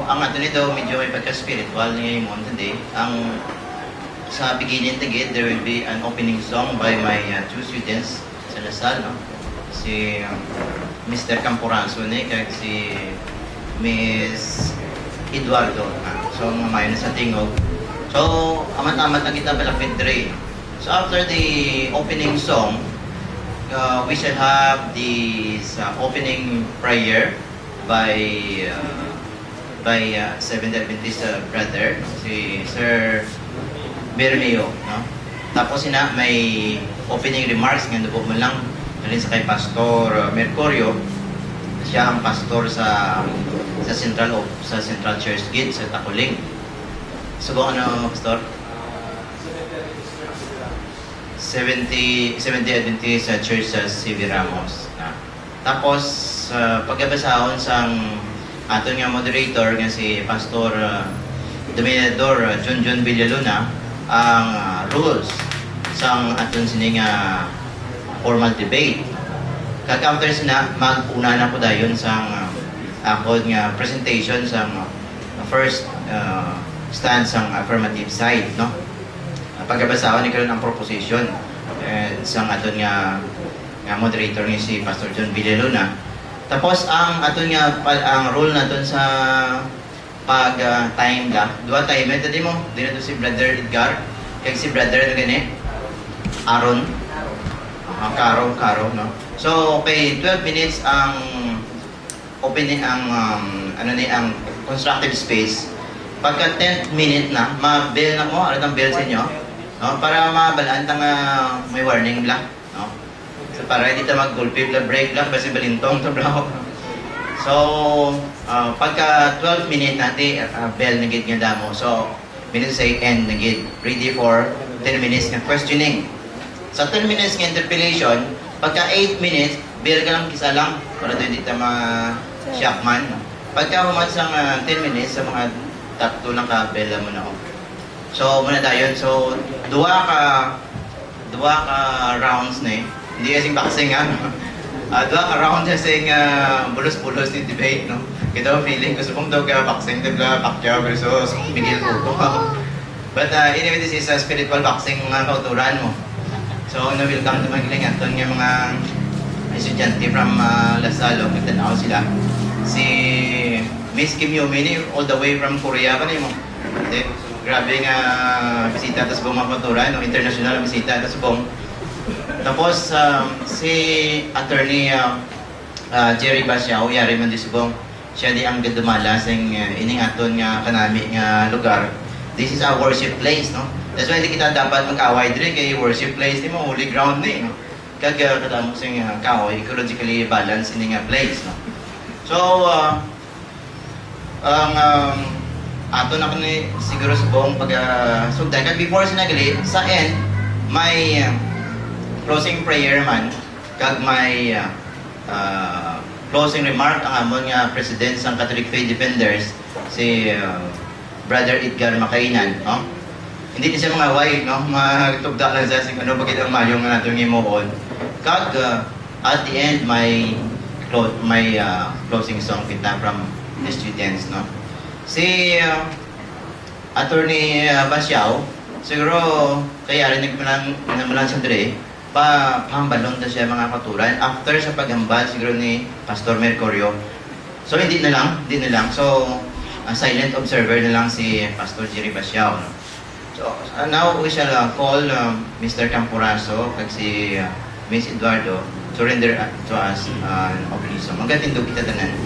ang ato nito medyo may pagka-spiritual ngayon mo today. Ang sa beginning again, there will be an opening song by my two students sa Lasal, no? Si Mr. Camporanzo kag si Miss Eduardo. So, mamayon na sa tingog. So, amat-amat na kita balapit dre. So, after the opening song, we shall have this opening prayer by Seventh Adventist brother, si Sir Bermeo, no? Tapos may opening remarks nga po man lang alin sa kay Pastor Mercurio. Siya ang pastor sa Central Church Gate sa Takuling. So, ano, Pastor? 70 Adventist Church sa C.V. Ramos. Tapos, pagkabasahon sang aton nga moderator nga si Pastor Dominador John Villaluna ang rules sang aton sining formal debate. Kag-after sina, mag-una na po dayon sang ako nga presentation sang first stand sang affirmative side, no? Pagkabasahon ni karon ang proposition sang aton nga moderator ni si Pastor John Villaluna. Tapos ang aton nga ang rule naton sa pag time la, duha time tadi mo dito si Brother Edgar kag si Brother gani Aaron. Karo, no? So, okay, 12 minutes ang opening ang ang constructive space. Pagka 10th minute na, ma-bell na mo, ang bell sa inyo, no? Para mabalaan tang may warning lang, no? So, para hindi ta mag-gulpi break lang kasi balintong to bro. So, pagka 12 minute natin, bell na gid nga damo. So, minutes say end na gid. Ready for 10 minutes na questioning. Sa 10 minutes ng interpellation, pagka 8 minutes, bell ka lang kisa lang para doon dito ma-shock man. Pagka humat sa 10 minutes, sa mga tatlo lang ka, bell mo na ako. So, muna dayon. So, dua ka rounds na Hindi kasing boxing dua ka rounds kasing bulos-bulos ni debate, no? Kita feeling, gusto kong daw ka boxing, diba? Pacquiao versus Miguel Cotto. But anyway, this is a spiritual boxing mga kauturan mo. So, welcome to Magiling Anton nga mga estudyante from Lasal. Nagtanaw sila. Si Miss Kim Yumini, all the way from Korea pa mo. Grabe nga bisita sa buong mga kauturan, no? International bisita sa buong. Tapos, si Attorney Jerry Basiao, yari man di subong. Siya di ang gadumala sa ining aton nga kanami nga lugar. This is our worship place, no? That's why hindi kita dapat mag-away din kay worship place ni mo, holy ground ni, no? Kag katamo sing kaoy, ecologically balanced ini nga place, no? So, ang ato na ni siguro sa buong sugdan. Kag before sinagali, sa end, may closing prayer man, kag may closing remark ang amon nga president sang Catholic Faith Defenders, si Brother Edgar Makainan, no? Hindi din siya mga wife, no? Magtugda lang siya ano bagay ang mayong nga natin ngimoon. Kag at the end may closing song kita from the students, no? Si Attorney Basiao, siguro kaya rin nagmalan sa dire pambalon na siya mga katuran after sa paghambal siguro ni Pastor Mercurio. So hindi na lang. So silent observer na lang si Pastor Jerry Basiao, no? So now we shall call Mr. Camporanzo kag si Miss Eduardo to render to us an opening song. Magatindog kita tanan.